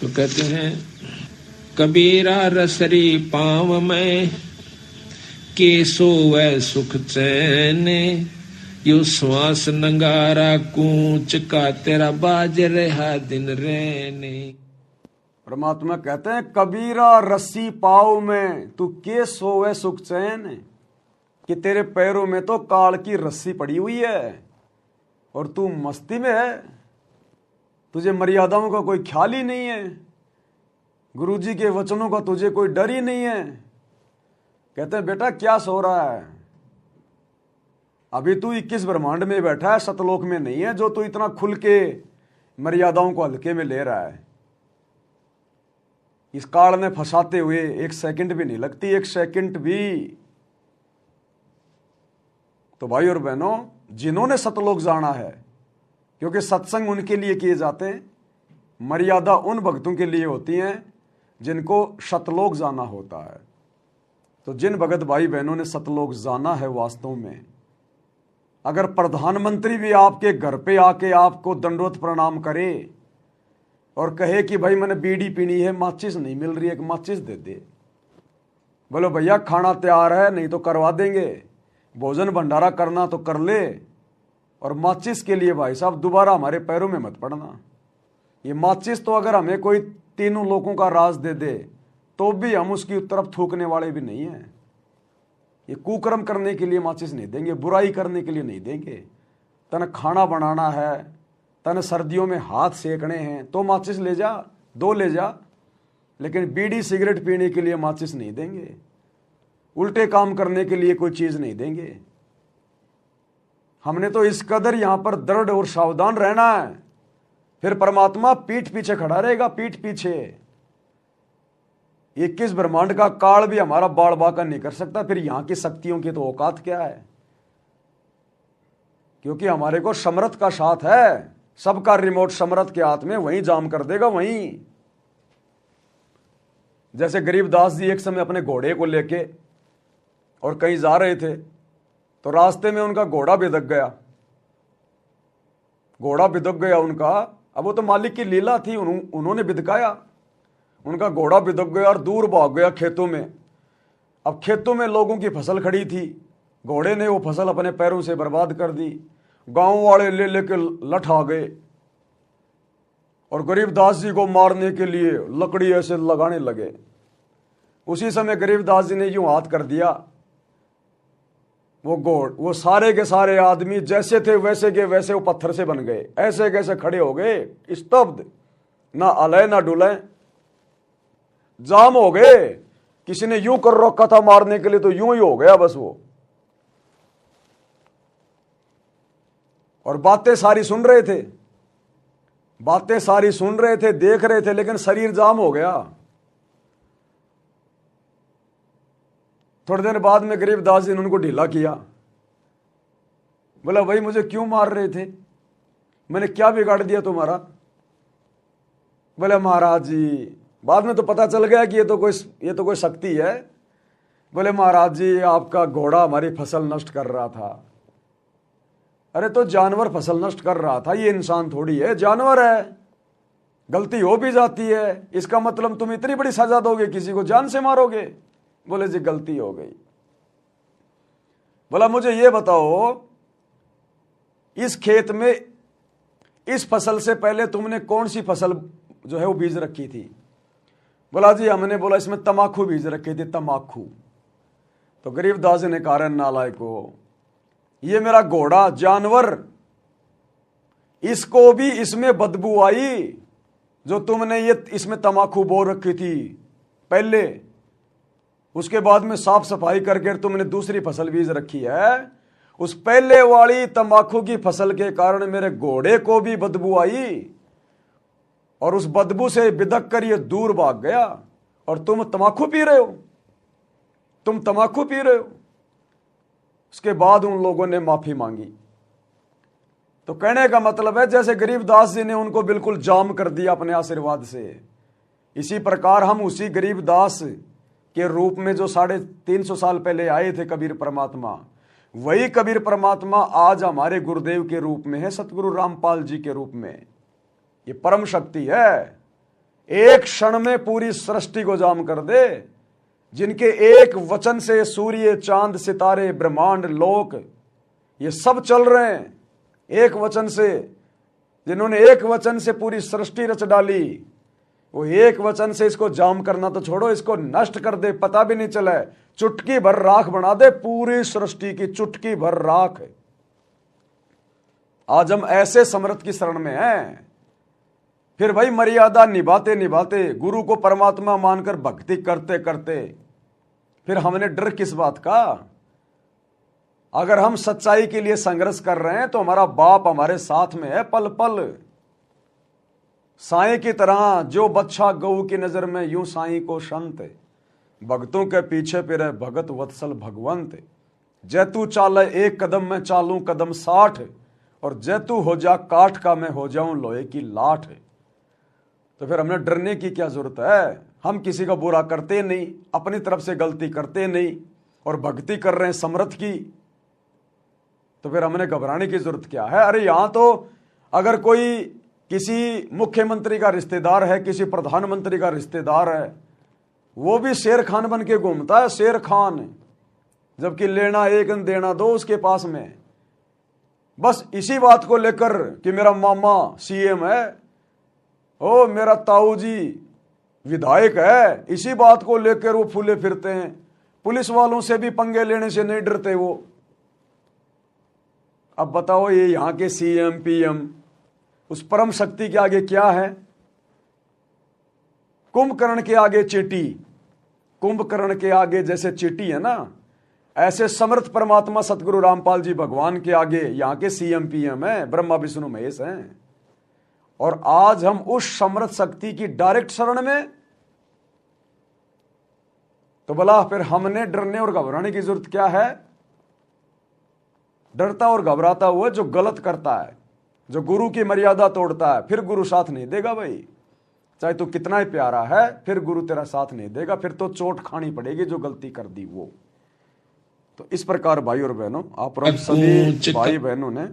तो कहते हैं कबीरा रसरी पाँव में के सोवै सुख चैन, यू श्वास नंगारा कूच का तेरा बाज रहा दिन रहने। परमात्मा कहते हैं कबीरा रस्सी पाँव में तू के सोवै सुख चैन, कि तेरे पैरों में तो काल की रस्सी पड़ी हुई है और तू मस्ती में है, तुझे मर्यादाओं का कोई ख्याल ही नहीं है, गुरुजी के वचनों का तुझे कोई डर ही नहीं है। कहते हैं बेटा क्या सो रहा है, अभी तू 21 ब्रह्मांड में बैठा है, सतलोक में नहीं है जो तू इतना खुल के मर्यादाओं को हल्के में ले रहा है। इस काल में फंसाते हुए 1 सेकंड भी नहीं लगती, 1 सेकंड भी। तो भाई और बहनों, जिन्होंने सतलोक जाना है, क्योंकि सत्संग उनके लिए किए जाते हैं, मर्यादा उन भक्तों के लिए होती हैं जिनको सतलोक जाना होता है। तो जिन भगत भाई बहनों ने सतलोक जाना है, वास्तव में अगर प्रधानमंत्री भी आपके घर पे आके आपको दंडवत प्रणाम करे और कहे कि भाई मैंने बीड़ी पीनी है, माचिस नहीं मिल रही है, एक माचिस दे दे, बोलो भैया खाना तैयार है, नहीं तो करवा देंगे, भोजन भंडारा करना तो कर ले, और माचिस के लिए भाई साहब दोबारा हमारे पैरों में मत पड़ना। ये माचिस तो अगर हमें कोई तीनों लोगों का राज दे दे तो भी हम उसकी तरफ थूकने वाले भी नहीं हैं। ये कुकर्म करने के लिए माचिस नहीं देंगे, बुराई करने के लिए नहीं देंगे। तने खाना बनाना है, तने सर्दियों में हाथ सेकने हैं तो माचिस ले जा, 2 ले जा, लेकिन बीड़ी सिगरेट पीने के लिए माचिस नहीं देंगे, उल्टे काम करने के लिए कोई चीज नहीं देंगे। हमने तो इस कदर यहां पर दृढ़ और सावधान रहना है, फिर परमात्मा पीठ पीछे खड़ा रहेगा, पीठ पीछे। 21 ब्रह्मांड का काल भी हमारा बाल बाका नहीं कर सकता, फिर यहां की शक्तियों की तो औकात क्या है। क्योंकि हमारे को समर्थ का साथ है, सबका रिमोट समर्थ के हाथ में, वहीं जाम कर देगा वहीं। जैसे गरीबदास जी एक समय अपने घोड़े को लेके और कहीं जा रहे थे, तो रास्ते में उनका घोड़ा बिदक गया, घोड़ा बिदक गया उनका। अब वो तो मालिक की लीला थी, उन्होंने बिदकाया, उनका घोड़ा बिदक गया और दूर भाग गया खेतों में। अब खेतों में लोगों की फसल खड़ी थी, घोड़े ने वो फसल अपने पैरों से बर्बाद कर दी। गांव वाले ले लेके लठ आ गए और गरीबदास जी को मारने के लिए लकड़ी ऐसे लगाने लगे। उसी समय गरीबदास जी ने यूं हाथ कर दिया, वो सारे के सारे आदमी जैसे थे वैसे के वैसे वो पत्थर से बन गए, ऐसे कैसे खड़े हो गए, स्तब्ध, ना अलय ना डुलय, जाम हो गए। किसी ने यूं कर रखा था मारने के लिए तो यूं ही हो गया बस वो। और बातें सारी सुन रहे थे, बातें सारी सुन रहे थे, देख रहे थे, लेकिन शरीर जाम हो गया। थोड़े दिन बाद में गरीबदास जी ने उनको ढीला किया, बोला भाई मुझे क्यों मार रहे थे, मैंने क्या बिगाड़ दिया तुम्हारा। बोले महाराज जी, बाद में तो पता चल गया कि ये तो कोई शक्ति है। बोले महाराज जी आपका घोड़ा हमारी फसल नष्ट कर रहा था। अरे तो जानवर फसल नष्ट कर रहा था, ये इंसान थोड़ी है, जानवर है, गलती हो भी जाती है, इसका मतलब तुम इतनी बड़ी सजा दोगे, किसी को जान से मारोगे। बोले जी गलती हो गई। बोला मुझे ये बताओ, इस खेत में इस फसल से पहले तुमने कौन सी फसल जो है वो बीज रखी थी। बोला जी हमने, बोला इसमें तमाकू बीज रखे थे, तमाकू। तो गरीबदास जी ने कहा नालायक को, ये मेरा घोड़ा जानवर, इसको भी इसमें बदबू आई जो तुमने ये इसमें तमाकू बो रखी थी पहले, उसके बाद में साफ सफाई करके तुमने दूसरी फसल बीज रखी है, उस पहले वाली तंबाकू की फसल के कारण मेरे घोड़े को भी बदबू आई और उस बदबू से बिदक कर ये दूर भाग गया, और तुम तंबाकू पी रहे हो, तुम तंबाकू पी रहे हो। उसके बाद उन लोगों ने माफी मांगी। तो कहने का मतलब है जैसे गरीबदास जी ने उनको बिल्कुल जाम कर दिया अपने आशीर्वाद से, इसी प्रकार हम उसी गरीबदास के रूप में जो 350 साल पहले आए थे कबीर परमात्मा, वही कबीर परमात्मा आज हमारे गुरुदेव के रूप में है, सतगुरु रामपाल जी के रूप में। ये परम शक्ति है, एक क्षण में पूरी सृष्टि को जाम कर दे, जिनके एक वचन से सूर्य, चांद, सितारे, ब्रह्मांड, लोक ये सब चल रहे हैं एक वचन से, जिन्होंने एक वचन से पूरी सृष्टि रच डाली, वो एक वचन से इसको जाम करना तो छोड़ो, इसको नष्ट कर दे, पता भी नहीं चले, चुटकी भर राख बना दे, पूरी सृष्टि की चुटकी भर राख। आज हम ऐसे समर्थ की शरण में हैं। फिर भाई मर्यादा निभाते निभाते, गुरु को परमात्मा मानकर भक्ति करते करते, फिर हमने डर किस बात का? अगर हम सच्चाई के लिए संघर्ष कर रहे हैं तो हमारा बाप हमारे साथ में है पल पल। साईं की तरह जो बच्चा गऊ की नजर में, यूं साईं को संत, भक्तों के पीछे फिरे भगत वत्सल भगवंत। जैतू चाले एक कदम में चालूं कदम 60, और जैतू हो जा काठ का मैं हो जाऊं लोहे की लाठ। तो फिर हमने डरने की क्या जरूरत है? हम किसी का बुरा करते नहीं, अपनी तरफ से गलती करते नहीं, और भक्ति कर रहे हैं समर्थ की, तो फिर हमने घबराने की जरूरत क्या है? अरे यहां तो अगर कोई किसी मुख्यमंत्री का रिश्तेदार है, किसी प्रधानमंत्री का रिश्तेदार है, वो भी शेर खान बन के घूमता है, शेर खान, जबकि लेना एक देना दो उसके पास में। बस इसी बात को लेकर कि मेरा मामा सीएम है, ओ मेरा ताऊ जी विधायक है, इसी बात को लेकर वो फूले फिरते हैं। पुलिस वालों से भी पंगे लेने से नहीं डरते वो। अब बताओ ये यहां के सीएम पीएम उस परम शक्ति के आगे क्या है? कुंभकर्ण के आगे चींटी, कुंभकर्ण के आगे जैसे चींटी है ना, ऐसे समर्थ परमात्मा सतगुरु रामपाल जी भगवान के आगे यहां के सीएम पीएम है, ब्रह्मा विष्णु महेश हैं। और आज हम उस समर्थ शक्ति की डायरेक्ट शरण में, तो भला फिर हमने डरने और घबराने की जरूरत क्या है? डरता और घबराता हुआ जो गलत करता है, जो गुरु की मर्यादा तोड़ता है, फिर गुरु साथ नहीं देगा भाई। चाहे तू कितना ही प्यारा है, फिर गुरु तेरा साथ नहीं देगा, फिर तो चोट खानी पड़ेगी जो गलती कर दी वो। तो इस प्रकार भाई और बहनों, आप सभी भाई बहनों ने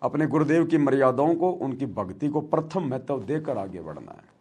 अपने गुरुदेव की मर्यादाओं को, उनकी भक्ति को प्रथम महत्व देकर आगे बढ़ना है।